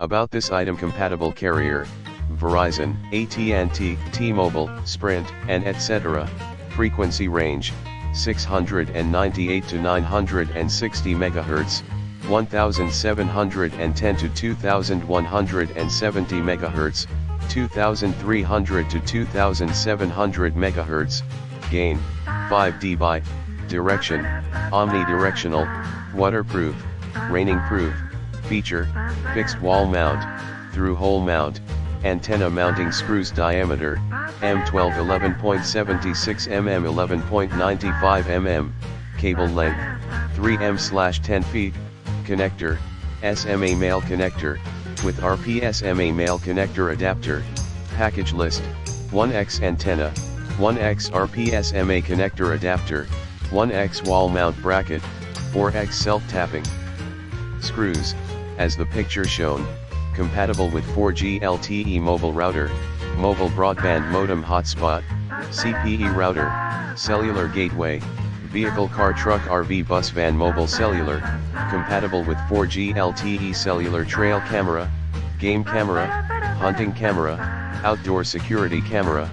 About this item: compatible carrier, Verizon, AT&T, T-Mobile, Sprint, and etc. Frequency range, 698 to 960 MHz, 1710 to 2170 MHz, 2300 to 2700 MHz, gain, 5 dB, direction, omnidirectional, waterproof, raining proof, feature, fixed wall mount, through hole mount, antenna mounting screws, diameter, M12 11.76 mm 11.95 mm, cable length, 3 m/10 feet, connector, SMA male connector, with RP SMA male connector adapter, package list, 1X antenna, 1X RP SMA connector adapter, 1X wall mount bracket, 4X self-tapping. Screws, as the picture shown, compatible with 4G LTE mobile router, mobile broadband modem hotspot, CPE router, cellular gateway, vehicle, car, truck, RV, bus, van, mobile cellular, compatible with 4G LTE cellular, trail camera, game camera, hunting camera, outdoor security camera,